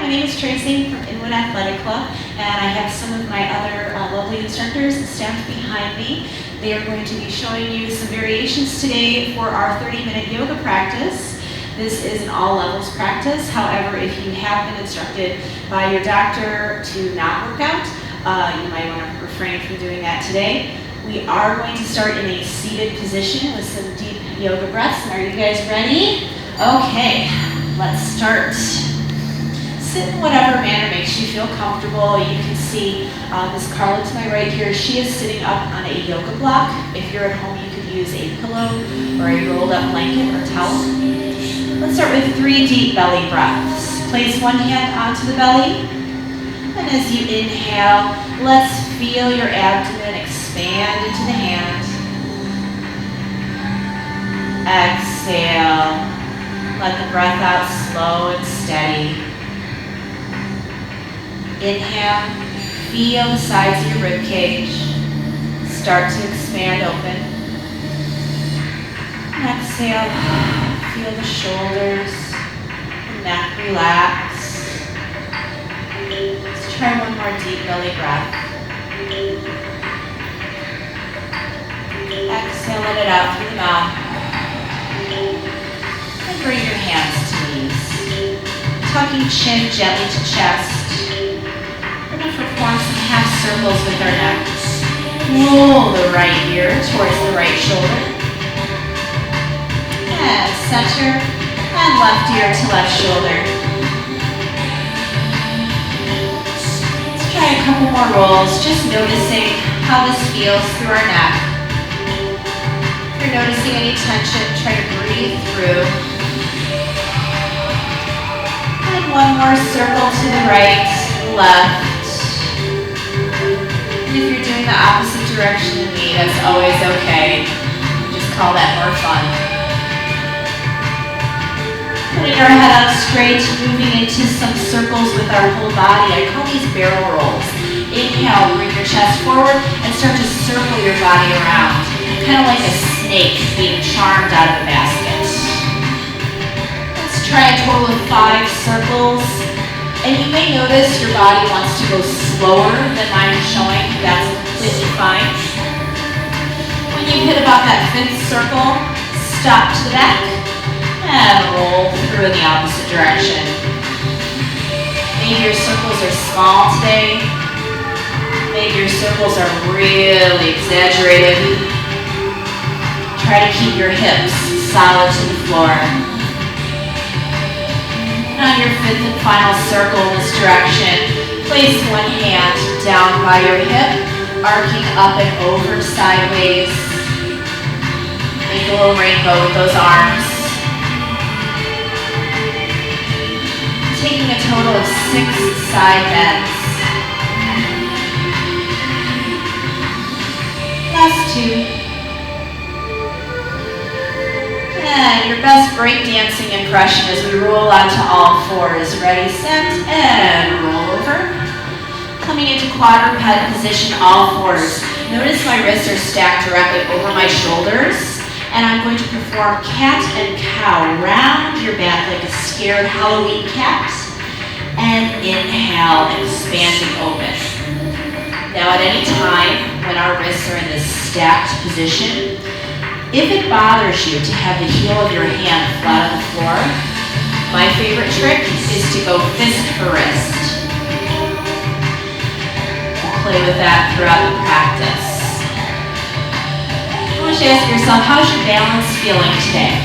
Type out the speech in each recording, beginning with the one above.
My name is Tracee from Inwood Athletic Club, and I have some of my other lovely instructors staffed behind me. They are going to be showing you some variations today for our 30-minute yoga practice. This is an all levels practice. However, if you have been instructed by your doctor to not work out, you might want to refrain from doing that today. We are going to start in a seated position with some deep yoga breaths. Are you guys ready? Okay, let's start. Sit in whatever manner makes you feel comfortable. You can see Miss Carla to my right here. She is sitting up on a yoga block. If you're at home, you could use a pillow or a rolled up blanket or towel. Let's start with 3 deep belly breaths. Place one hand onto the belly. And as you inhale, let's feel your abdomen expand into the hand. Exhale. Let the breath out slow and steady. Inhale, feel the sides of your rib cage start to expand open. Exhale, feel the shoulders, the neck relax. Let's try one more deep belly breath. Exhale, let it out through the mouth. And bring your hands to knees. Tucking chin gently to chest. Perform some half circles with our necks. Roll the right ear towards the right shoulder. And center, and left ear to left shoulder. Let's try a couple more rolls, just noticing how this feels through our neck. If you're noticing any tension, try to breathe through. And one more circle to the right, left. If you're doing the opposite direction than me, that's always okay. Just call that more fun. Putting our head up straight, moving into some circles with our whole body. I call these barrel rolls. Inhale, bring your chest forward and start to circle your body around. Kind of like a snake being charmed out of a basket. Let's try a total of 5 circles. And you may notice your body wants to go slower than mine is showing. That's completely fine. When you hit about that 5th circle, stop to the back and roll through in the opposite direction. Maybe your circles are small today. Maybe your circles are really exaggerated. Try to keep your hips solid to the floor. On your 5th and final circle in this direction, place one hand down by your hip, arcing up and over sideways. Make a little rainbow with those arms. Taking a total of 6 side bends. Last 2. And your best breakdancing impression as we roll onto all 4s. Ready, set, and roll over. Coming into quadruped position, all 4s. Notice my wrists are stacked directly over my shoulders. And I'm going to perform cat and cow. Round your back like a scared Halloween cat. And inhale, expanding open. Now at any time when our wrists are in this stacked position, if it bothers you to have the heel of your hand flat on the floor, my favorite trick is to go fist for wrist. Play with that throughout the practice. I want you to ask yourself, how's your balance feeling today?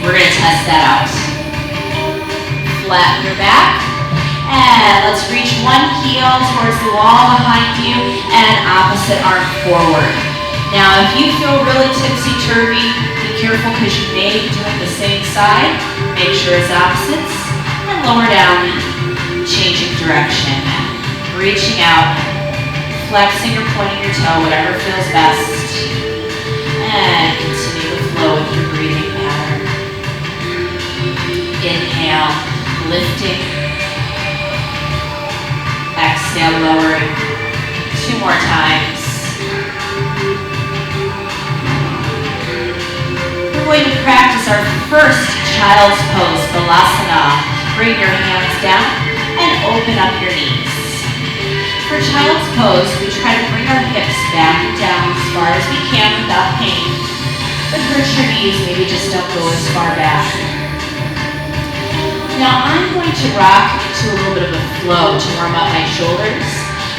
We're going to test that out. Flatten your back. And let's reach one heel towards the wall behind you and opposite arm forward. Now, if you feel really tipsy-turvy, be careful because you may be doing the same side. Make sure it's opposites. And lower down, changing direction. Reaching out, flexing or pointing your toe, whatever feels best. And continue to flow with your breathing pattern. Inhale, lifting. Exhale, lowering. 2 more times. We're going to practice our first child's pose, Balasana. Bring your hands down and open up your knees. For child's pose, we try to bring our hips back and down as far as we can without pain. But hurt your knees, maybe just don't go as far back. Now I'm going to rock to a little bit of a flow to warm up my shoulders.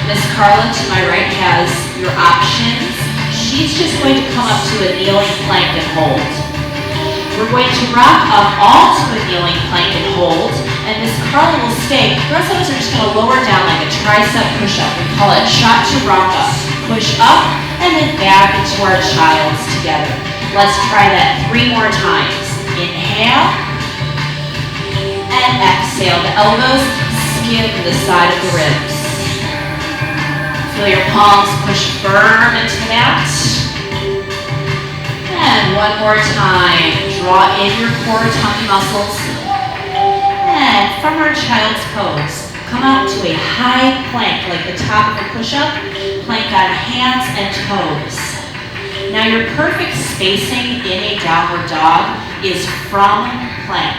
Miss Carla to my right has your options. She's just going to come up to a kneeling plank and hold. We're going to rock up all to a kneeling plank and hold, and Miss Carla will stay. The rest of us are just going to lower down like a tricep push-up. We call it chaturanga. Push up and then back into our child's together. Let's try that 3 more times. Inhale and exhale. The elbows skim the side of the ribs. Feel your palms push firm into the mat. And one more time. Draw in your core tummy muscles. And from our child's pose, come out to a high plank like the top of a push-up. Plank on hands and toes. Now your perfect spacing in a downward dog is from plank.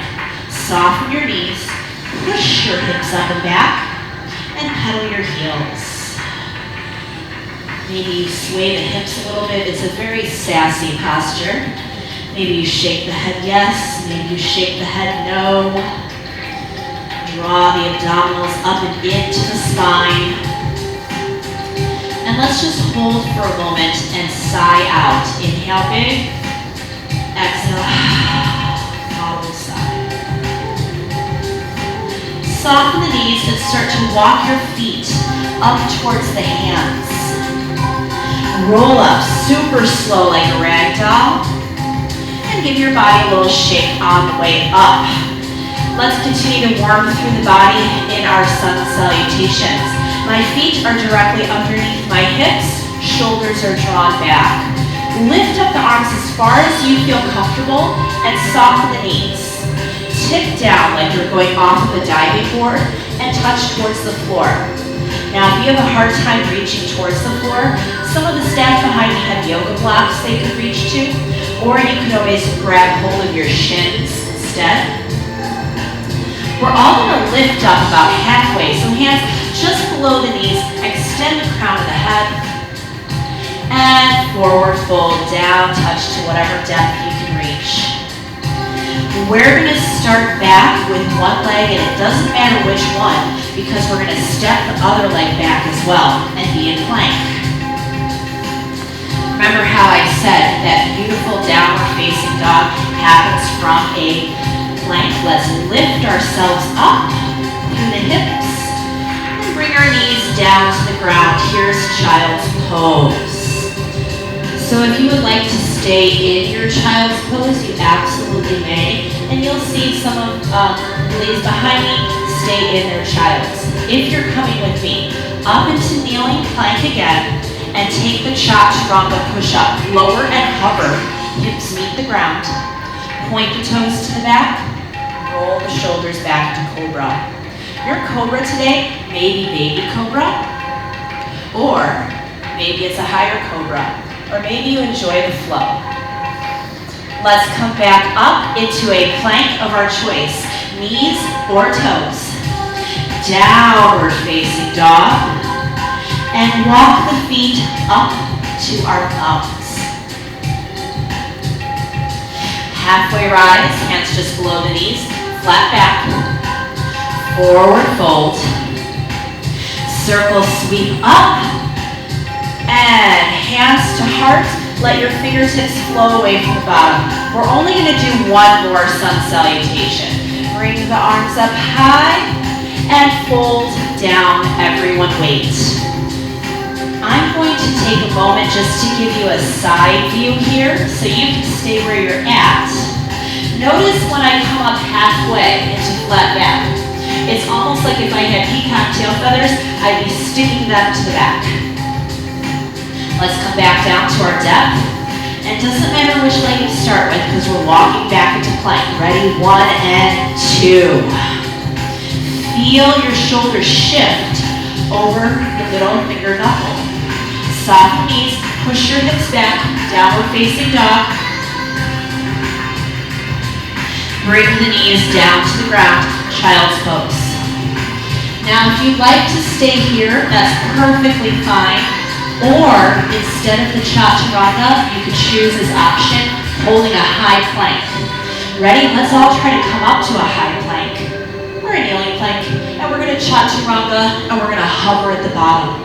Soften your knees, push your hips up and back, and pedal your heels. Maybe you sway the hips a little bit. It's a very sassy posture. Maybe you shake the head yes, maybe you shake the head no. Draw the abdominals up and into the spine. And let's just hold for a moment and sigh out. Inhale big, exhale, hollow sigh. Soften the knees and start to walk your feet up towards the hands. Roll up super slow like a rag doll. And give your body a little shake on the way up. Let's continue to warm through the body in our sun salutations. My feet are directly underneath my hips, shoulders are drawn back. Lift up the arms as far as you feel comfortable and soften the knees. Tip down like you're going off of a diving board and touch towards the floor. Now if you have a hard time reaching towards the floor, some of the staff behind me have yoga blocks they could reach to, or you can always grab hold of your shins instead. We're all going to lift up about halfway, so hands just below the knees, extend the crown of the head, and forward fold down, touch to whatever depth you can reach. We're going to start back with one leg, and it doesn't matter which one, because we're going to step the other leg back as well and be in plank. Remember how I said that beautiful downward facing dog happens from a plank. Let's lift ourselves up through the hips and bring our knees down to the ground. Here's child's pose. So if you would like to stay in your child's pose, you absolutely may. And you'll see some of the ladies behind me stay in their child's. If you're coming with me, up into kneeling plank again, and take the chaturanga push-up. Lower and hover, hips meet the ground. Point the toes to the back, roll the shoulders back to cobra. Your cobra today may be baby cobra, or maybe it's a higher cobra, or maybe you enjoy the flow. Let's come back up into a plank of our choice, knees or toes. Downward facing dog. And walk the feet up to our thumbs. Halfway rise, hands just below the knees, flat back, forward fold, circle sweep up, and hands to heart, let your fingertips flow away from the bottom. We're only going to do one more sun salutation. Bring the arms up high and fold down, everyone wait. I'm going to take a moment just to give you a side view here so you can stay where you're at. Notice when I come up halfway into flat back, it's almost like if I had peacock tail feathers, I'd be sticking them to the back. Let's come back down to our depth. And it doesn't matter which leg you start with because we're walking back into plank. Ready? 1 and 2. Feel your shoulders shift over the middle finger knuckle. Soften knees, push your hips back, downward facing dog. Bring the knees down to the ground. child's pose. Now, if you'd like to stay here, that's perfectly fine. Or, instead of the chaturanga, you could choose as option holding a high plank. Ready? Let's all try to come up to a high plank or a kneeling plank. And we're going to chaturanga, and we're going to hover at the bottom.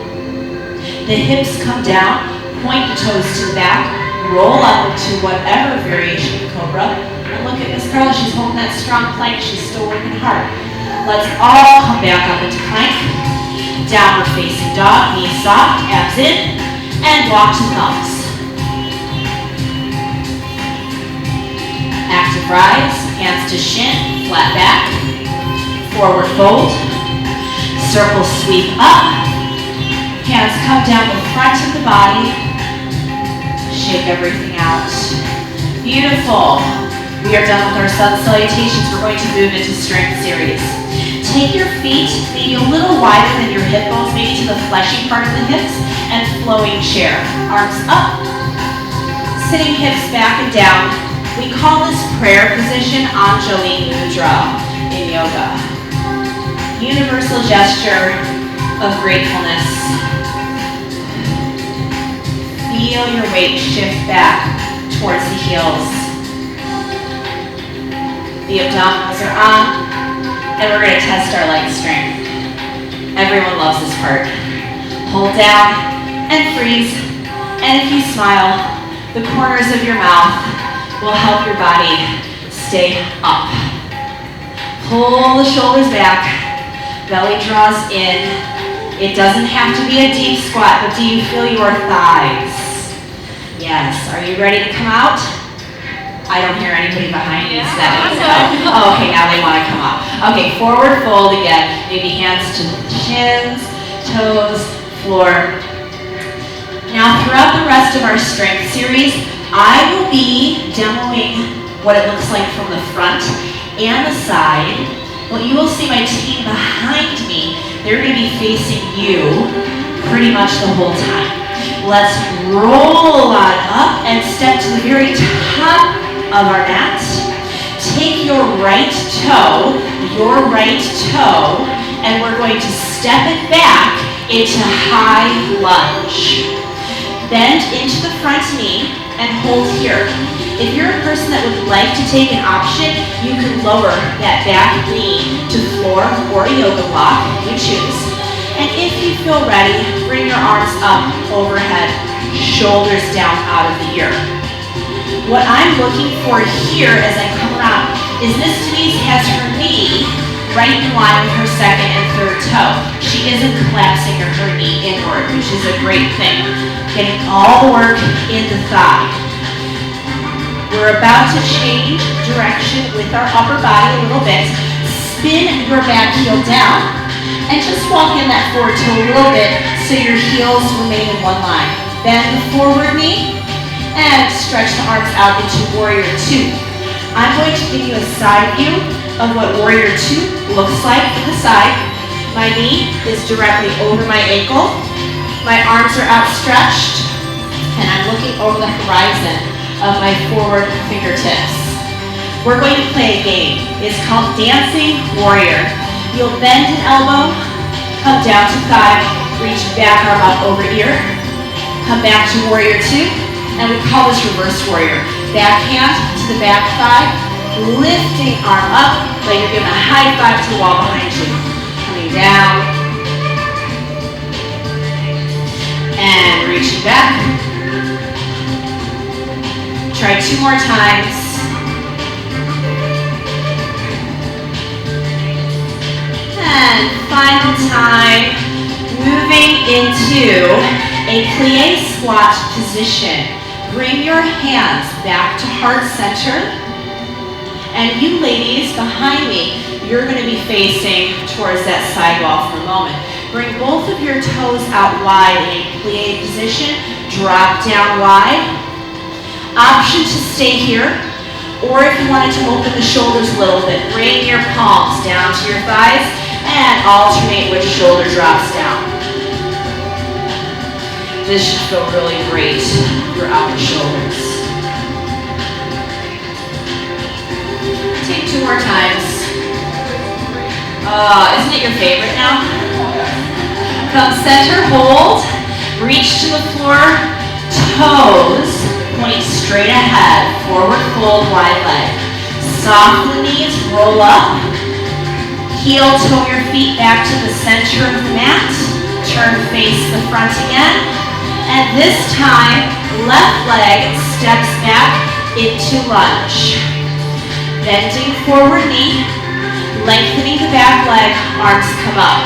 The hips come down, point the toes to the back, roll up into whatever variation of cobra. And look at Miss Carla, she's holding that strong plank. She's still working hard. Let's all come back up into plank. Downward facing dog, knees soft, abs in, and walk to thumbs. Active rise, hands to shin, flat back. Forward fold. Circle sweep up. Hands come down the front of the body. Shake everything out. Beautiful. We are done with our sun salutations. We're going to move into strength series. Take your feet maybe a little wider than your hip bones, maybe to the fleshy part of the hips, and flowing chair. Arms up, sitting hips back and down. We call this prayer position Anjali Mudra in yoga. Universal gesture of gratefulness. Feel your weight shift back towards the heels. The abdominals are on. And we're going to test our leg strength. Everyone loves this part. Hold down and freeze. And if you smile, the corners of your mouth will help your body stay up. Pull the shoulders back. Belly draws in. It doesn't have to be a deep squat, but do you feel your thighs? Yes. Are you ready to come out? I don't hear anybody behind me, so that means no. Oh, okay, now they want to come up. Okay, forward fold again. Maybe hands to shins, toes, floor. Now, throughout the rest of our strength series, I will be demoing what it looks like from the front and the side. Well, you will see my team behind me. They're going to be facing you pretty much the whole time. Let's roll on up and step to the very top of our mat. Take your right toe, and we're going to step it back into high lunge. Bend into the front knee and hold here. If you're a person that would like to take an option, you can lower that back knee to floor or a yoga block, you choose. And if you feel ready, bring your arms up overhead, shoulders down out of the ear. What I'm looking for here as I come around is Miss Denise has her knee right in line with her second and third toe. She isn't collapsing her knee inward, which is a great thing. Getting all the work in the thigh. We're about to change direction with our upper body a little bit. Spin your back heel down and just walk in that forward toe a little bit so your heels remain in one line. Bend the forward knee and stretch the arms out into Warrior 2. I'm going to give you a side view of what Warrior 2 looks like from the side. My knee is directly over my ankle. My arms are outstretched, and I'm looking over the horizon of my forward fingertips. We're going to play a game. It's called Dancing Warrior. You'll bend an elbow, come down to thigh, reach back arm up over ear, come back to Warrior 2. And we call this reverse warrior. Back hand to the back thigh, lifting arm up, like you're giving a high five to the wall behind you. Coming down. And reaching back. Try 2 more times. And final time, moving into a plie squat position. Bring your hands back to heart center. And you ladies behind me, you're going to be facing towards that side wall for a moment. Bring both of your toes out wide in a plie position. Drop down wide. Option to stay here. Or if you wanted to open the shoulders a little bit, bring your palms down to your thighs and alternate with shoulder drops down. This should feel really great throughout the shoulders. Take 2 more times. Isn't it your favorite now? Come center, hold, reach to the floor, toes point straight ahead, forward fold, wide leg. Soft the knees, roll up, heel toe your feet back to the center of the mat, turn face the front again, and this time, left leg steps back into lunge. Bending forward knee, lengthening the back leg, arms come up.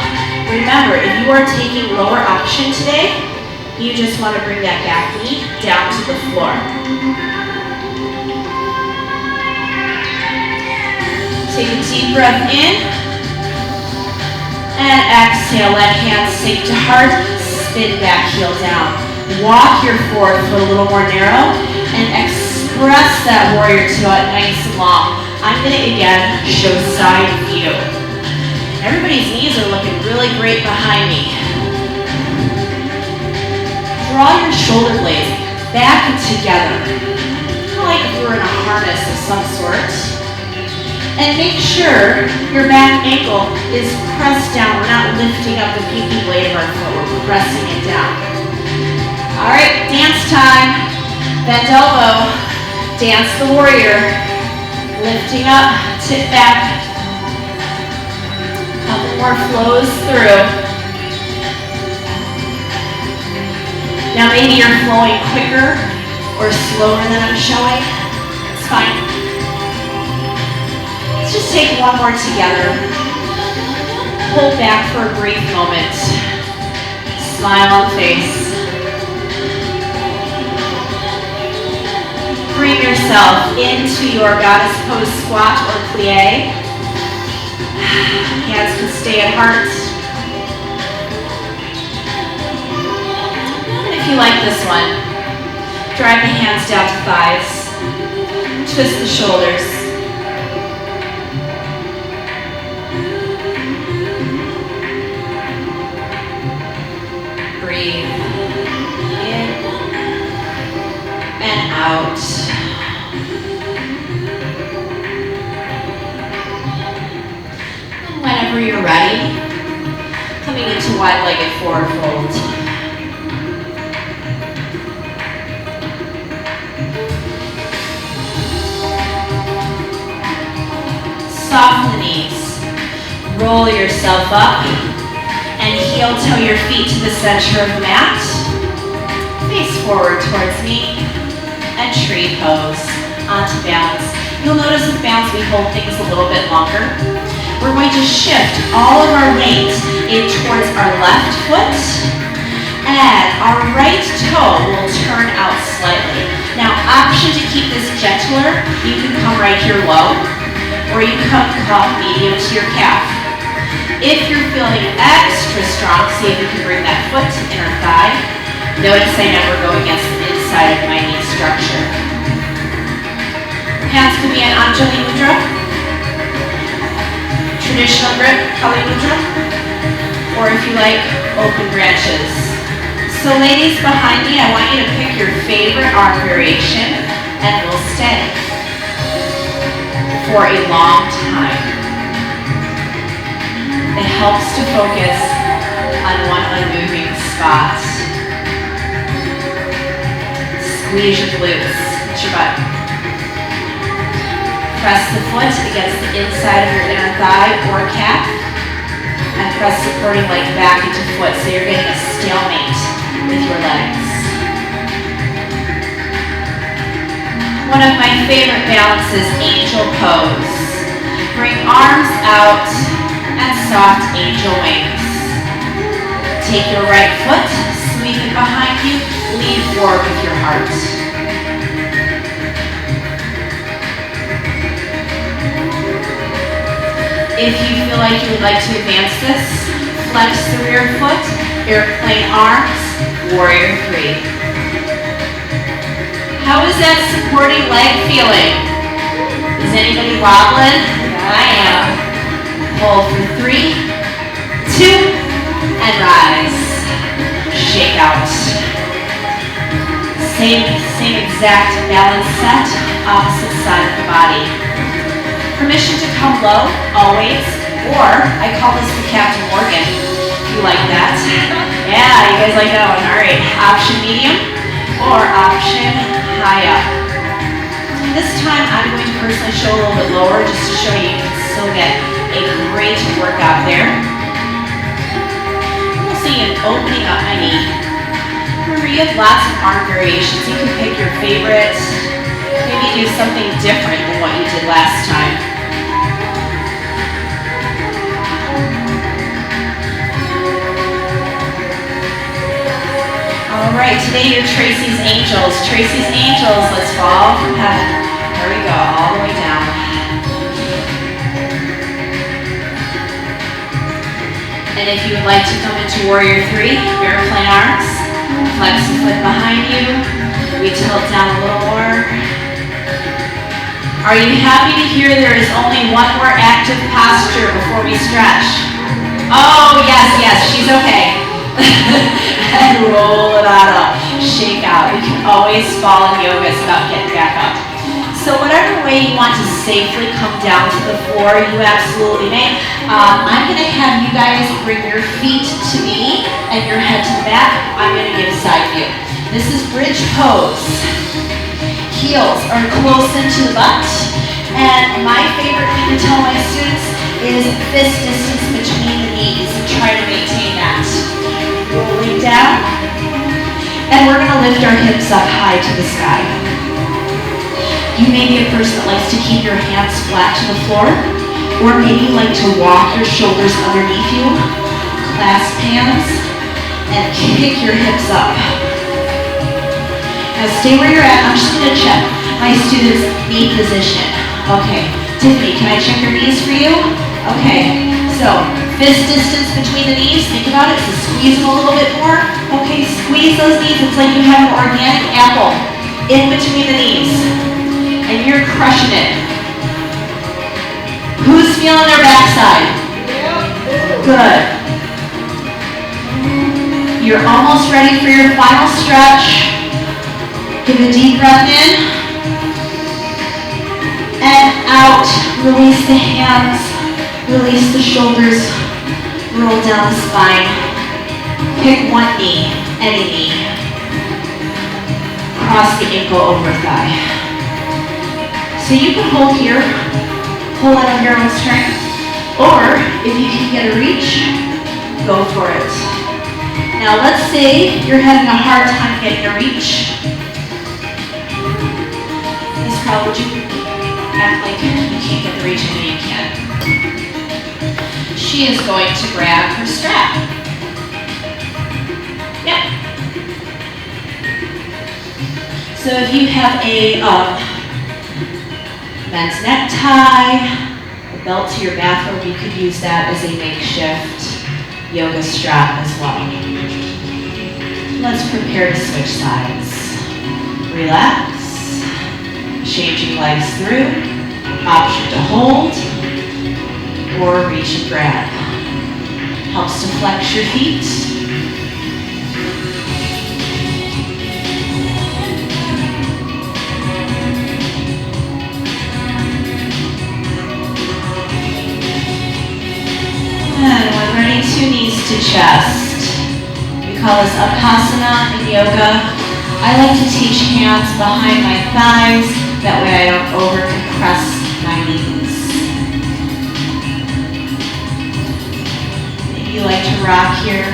Remember, if you are taking lower option today, you just want to bring that back knee down to the floor. Take a deep breath in, and exhale, let hands sink to heart, spin back, heel down. Walk your forward foot a little more narrow, and express that warrior two out nice and long. I'm going to again show side view. Everybody's knees are looking really great behind me. Draw your shoulder blades back and together, kind of like if you were in a harness of some sort. And make sure your back ankle is pressed down. We're not lifting up the pinky blade of our foot, we're pressing it down. All right, dance time. Bend elbow, dance the warrior. Lifting up, tip back. Couple more flows through. Now maybe you're flowing quicker or slower than I'm showing. It's fine. Let's just take one more together. Hold back for a brief moment. Smile on the face. Bring yourself into your goddess pose squat or plie. Hands can stay at heart. And if you like this one, drive the hands down to thighs. Twist the shoulders. Breathe in and out. Whenever you're ready, coming into wide-legged forward fold. Soften the knees. Roll yourself up and heel toe your feet to the center of the mat. Face forward towards me and tree pose onto balance. You'll notice with balance we hold things a little bit longer. We're going to shift all of our weight in towards our left foot, and our right toe will turn out slightly. Now, option to keep this gentler, you can come right here low, or you can come medium to your calf. If you're feeling extra strong, see if you can bring that foot to inner thigh. Notice I never go against the inside of my knee structure. Hands can be in Anjali Mudra. Traditional grip, Kali Mudra, or if you like, open branches. So ladies behind me, I want you to pick your favorite arm variation and we'll stay for a long time. It helps to focus on one unmoving spot. Squeeze your glutes, it's your butt. Press the foot against the inside of your inner thigh or calf, and press supporting leg back into foot so you're getting a stalemate with your legs. One of my favorite balances, angel pose. Bring arms out and soft angel wings. Take your right foot, sweep it behind you, lean forward with your heart. If you feel like you would like to advance this, flex the rear foot, airplane arms, warrior three. How is that supporting leg feeling? Is anybody wobbling? I am. Hold for 3, 2, and rise. Shake out. Same exact balance set, opposite side of the body. Permission to come low, always. Or, I call this the Captain Morgan, if you like that. Yeah, you guys like that one. All right, option medium or option high up. This time, I'm going to personally show a little bit lower just to show you can still get a great workout there. We'll see an opening up my knee. Remember, you have lots of arm variations. You can pick your favorites. Maybe do something different than what you did last time. All right, today you're Tracee's Angels. Tracee's Angels, let's fall from heaven. There we go, all the way down. And if you would like to come into Warrior 3, airplane arms, flex the foot behind you. We tilt down a little more. Are you happy to hear there is only one more active posture before we stretch? Oh, yes, she's okay. And roll it on up. Shake out. You can always fall in yoga. It's about getting back up. So whatever way you want to safely come down to the floor, you absolutely may. I'm going to have you guys bring your feet to me and your head to the back. I'm going to give side view. This is bridge pose. Heels are close into the butt. And my favorite thing to tell my students is fist distance between the knees. Try to maintain that. Rolling down. And we're going to lift our hips up high to the sky. You may be a person that likes to keep your hands flat to the floor, or maybe you like to walk your shoulders underneath you, clasp hands, and kick your hips up. Now stay where you're at. I'm just going to check my students' knee position. Okay, Tiffany, can I check your knees for you? Okay, so fist distance between the knees. Think about it. So squeeze them a little bit more. Okay, squeeze those knees. It's like you have an organic apple in between the knees. And you're crushing it. Who's feeling their backside? Good. You're almost ready for your final stretch. Give a deep breath in. And out. Release the hands. Release the shoulders. Roll down the spine. Pick one knee, any knee. Cross the ankle over thigh. So you can hold here, hold it on your own strength, or if you can get a reach, go for it. Now let's say you're having a hard time getting a reach. This crowd, would you act like you can't get the reach and then you can? She is going to grab her strap. Yep. So if you have a men's necktie, a belt to your bathrobe, you could use that as a makeshift yoga strap as well. Let's prepare to switch sides. Relax, changing legs through, option to hold, or reach and grab. Helps to flex your feet. And when ready, 2 knees to chest. We call this Upasana in yoga. I like to teach hands behind my thighs. That way I don't over-compress my knees. Maybe you like to rock here.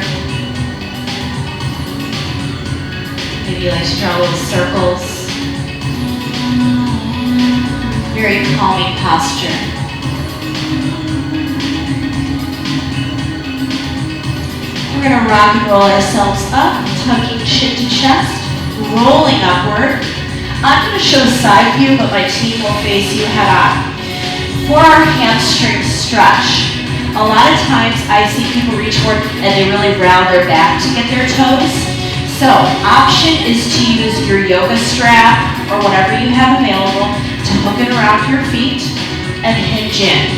Maybe you like to draw little circles. Very calming posture. We're going to rock and roll ourselves up, tucking chin to chest, rolling upward. I'm going to show side view, but my team will face you head on. For our hamstring stretch, a lot of times I see people reach forward and they really round their back to get their toes. So, option is to use your yoga strap or whatever you have available to hook it around your feet and hinge in.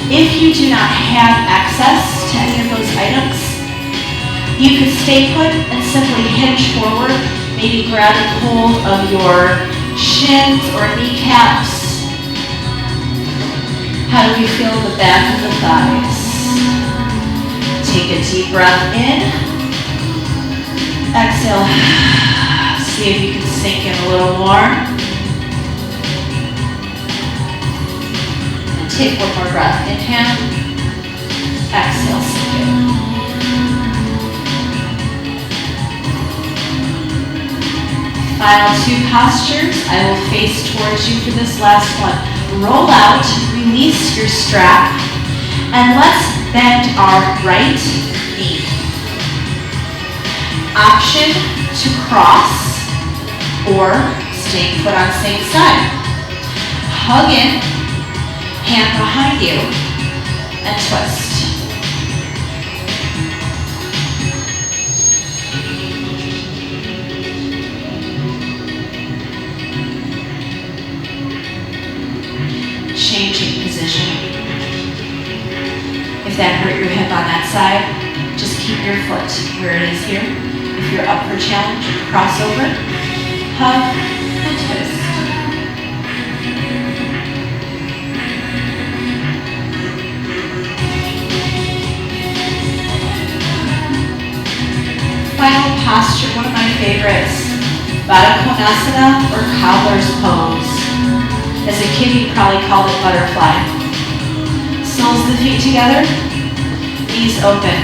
If you do not have access to any of those items, you can stay put and simply hinge forward, maybe grabbing hold of your shins or kneecaps. How do we feel the back of the thighs? Take a deep breath in. Exhale. See if you can sink in a little more. And take one more breath. Inhale. Exhale, sink in. Final two postures. I will face towards you for this last one. Roll out, release your strap, and let's bend our right knee. Option to cross or staying put on same side. Hug in, hand behind you, and twist. Changing position. If that hurt your hip on that side, just keep your foot where it is here. If you're up for challenge, cross over, hug, and twist. Final posture, one of my favorites, Baddha Konasana or cobbler's pose. As a kid, you probably called it butterfly. Soles of the feet together, knees open.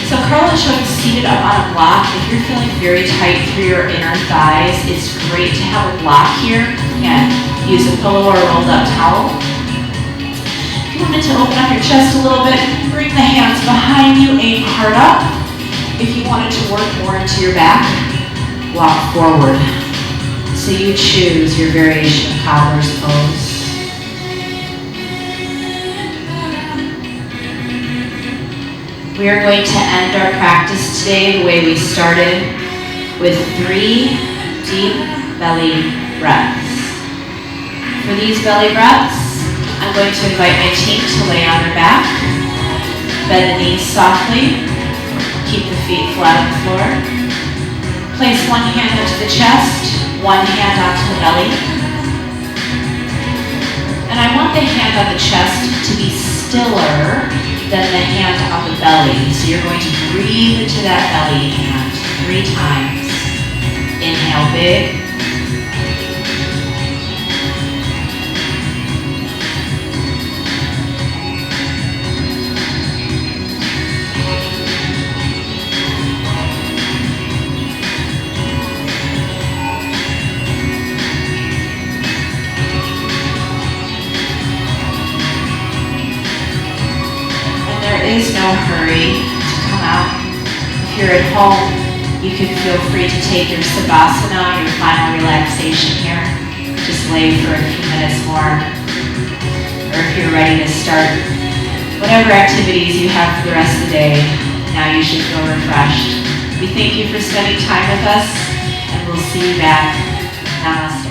So curl and shoulder seated up on a block. If you're feeling very tight through your inner thighs, it's great to have a block here. Again, use a pillow or a rolled up towel. If you wanted to open up your chest a little bit, bring the hands behind you, aim hard up. If you wanted to work more into your back, walk forward. So you choose your variation of cobbler's pose. We are going to end our practice today the way we started, with 3 deep belly breaths. For these belly breaths, I'm going to invite my team to lay on their back, bend the knees softly, keep the feet flat on the floor. Place one hand onto the chest, one hand onto the belly. And I want the hand on the chest to be stiller than the hand on the belly. So you're going to breathe into that belly hand 3 times. Inhale big. There is no hurry to come out. If you're at home, you can feel free to take your Savasana, your final relaxation here. Just lay for a few minutes more. Or if you're ready to start whatever activities you have for the rest of the day, now you should feel refreshed. We thank you for spending time with us, and we'll see you back. Namaste.